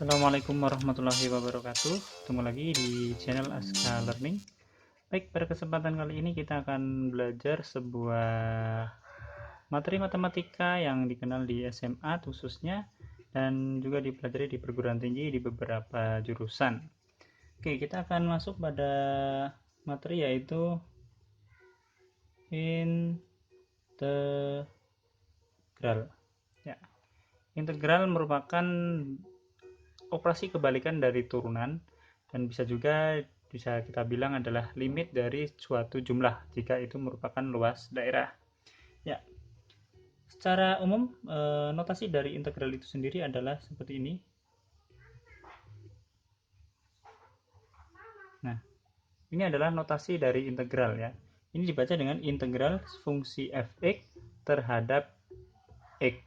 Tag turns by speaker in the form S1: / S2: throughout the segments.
S1: Assalamualaikum warahmatullahi wabarakatuh. Ketemu lagi di channel Aska Learning. Baik, pada kesempatan kali ini kita akan belajar sebuah materi matematika yang dikenal di SMA khususnya dan juga dipelajari di perguruan tinggi di beberapa jurusan. Oke, kita akan masuk pada materi yaitu integral. Ya, integral merupakan operasi kebalikan dari turunan dan bisa kita bilang adalah limit dari suatu jumlah jika itu merupakan luas daerah. Ya, secara umum notasi dari integral itu sendiri adalah seperti ini. Nah, ini adalah notasi dari integral ya. Ini dibaca dengan integral fungsi fx terhadap x.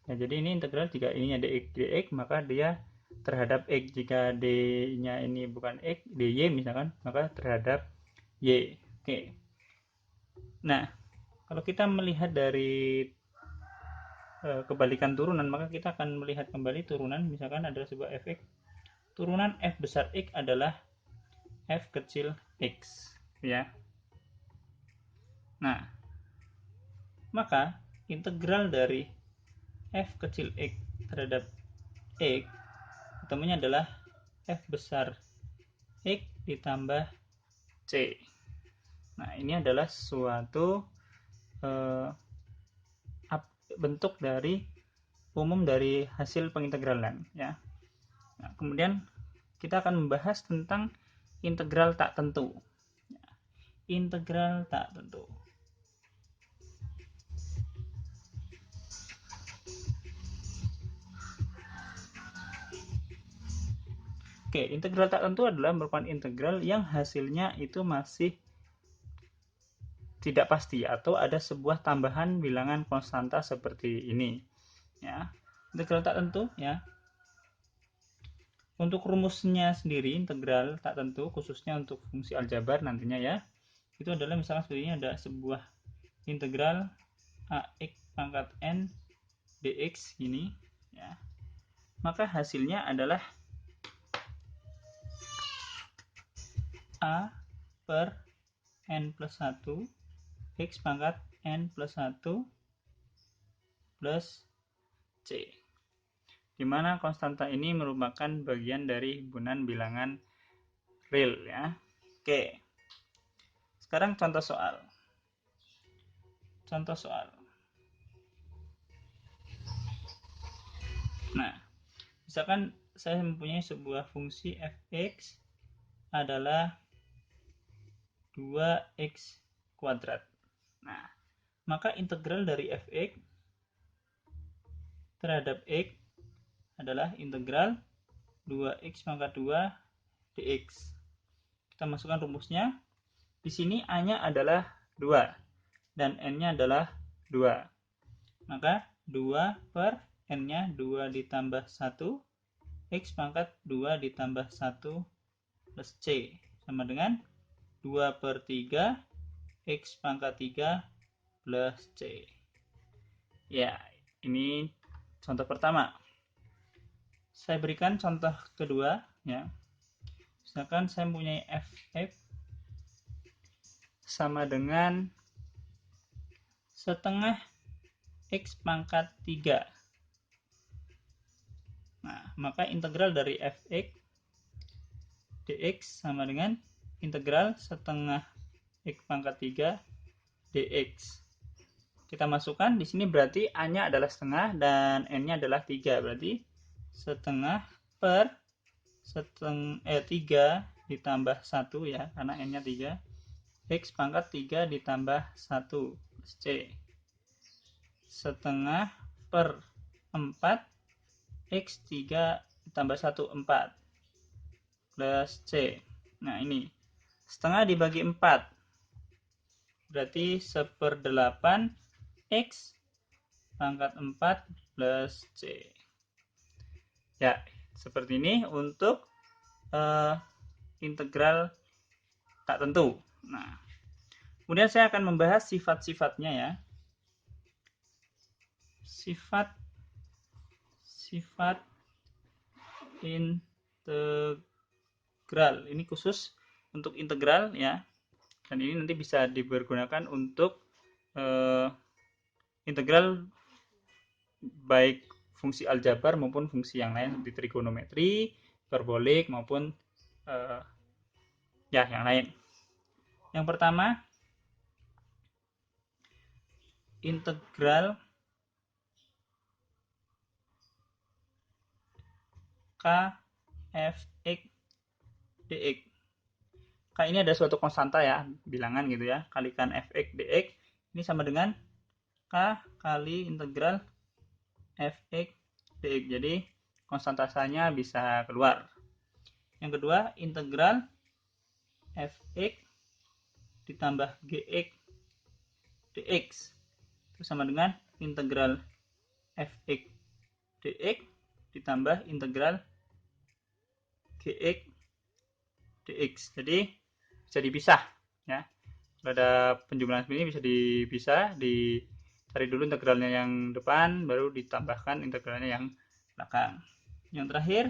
S1: Ya, jadi ini integral jika ininya dx maka dia terhadap x, jika d-nya ini bukan x, dy misalkan, maka terhadap y. Oke. Nah, kalau kita melihat dari kebalikan turunan, maka kita akan melihat kembali turunan. Misalkan ada sebuah fx, turunan f besar x adalah f kecil x, ya. Nah, maka integral dari f kecil x terhadap x ketemunya adalah f besar x ditambah c. Nah, ini adalah suatu bentuk dari umum dari hasil pengintegralan ya. Nah, kemudian kita akan membahas tentang integral tak tentu. Integral tak tentu. Oke, integral tak tentu adalah merupakan integral yang hasilnya itu masih tidak pasti atau ada sebuah tambahan bilangan konstanta seperti ini. Ya, integral tak tentu ya. Untuk rumusnya sendiri integral tak tentu khususnya untuk fungsi aljabar nantinya ya. Itu adalah misalnya seperti ini, ada sebuah integral ax pangkat n dx ini ya. Maka hasilnya adalah a per n plus 1 x pangkat n plus 1 plus c, dimana konstanta ini merupakan bagian dari himpunan bilangan real ya. Oke, sekarang contoh soal. Nah, misalkan saya mempunyai sebuah fungsi fx adalah 2x kuadrat. Nah, maka integral dari fx terhadap x adalah integral 2x pangkat 2 dx. Kita masukkan rumusnya. Di sini a-nya adalah 2 dan n-nya adalah 2. Maka 2 per n-nya 2 ditambah 1 x pangkat 2 ditambah 1 plus c sama dengan 2 per 3 x pangkat 3 plus c. Ya, ini contoh pertama. Saya berikan contoh kedua ya. Misalkan saya mempunyai f sama dengan setengah x pangkat 3. Nah, maka integral dari fx dx sama dengan integral setengah x pangkat 3 dx. Kita masukkan di sini, berarti a-nya adalah setengah dan n-nya adalah 3. Berarti setengah per 3 ditambah 1 ya, karena n-nya 3. X pangkat 3 ditambah 1 plus c. Setengah per 4 x 3 ditambah 1 4 plus c. Nah, ini setengah dibagi 4 berarti 1/8 x pangkat 4 plus c. Ya, seperti ini untuk integral tak tentu. Nah, kemudian saya akan membahas sifat-sifatnya ya. Sifat integral. Ini khusus untuk integral ya, dan ini nanti bisa dipergunakan untuk integral baik fungsi aljabar maupun fungsi yang lain seperti trigonometri, hiperbolik maupun ya yang lain. Yang pertama, integral k fx dx. K ini ada suatu konstanta ya, bilangan gitu ya, kalikan fx dx ini sama dengan k kali integral fx dx. Jadi konstantasanya bisa keluar. Yang kedua, integral fx ditambah gx dx itu sama dengan integral fx dx ditambah integral gx dx. Jadi bisa dipisah ya. Kalau ada penjumlahan seperti ini bisa dipisah, dicari dulu integralnya yang depan, baru ditambahkan integralnya yang belakang. Yang terakhir,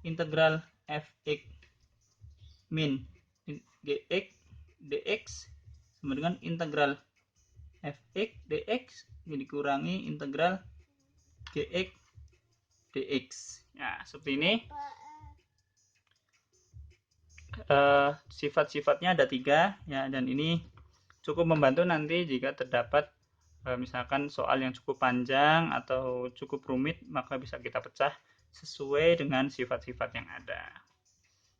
S1: integral fx min gx dx sama dengan integral fx dx dikurangi integral gx dx. Nah, seperti ini. Sifat-sifatnya ada 3 ya, dan ini cukup membantu nanti jika terdapat misalkan soal yang cukup panjang atau cukup rumit, maka bisa kita pecah sesuai dengan sifat-sifat yang ada.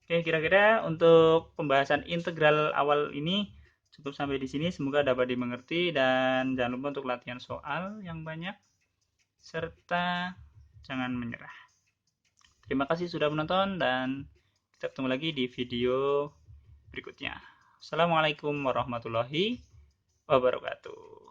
S1: Oke, kira-kira untuk pembahasan integral awal ini cukup sampai di sini. Semoga dapat dimengerti, dan jangan lupa untuk latihan soal yang banyak serta jangan menyerah. Terima kasih sudah menonton, dan kita ketemu lagi di video berikutnya. Assalamualaikum warahmatullahi wabarakatuh.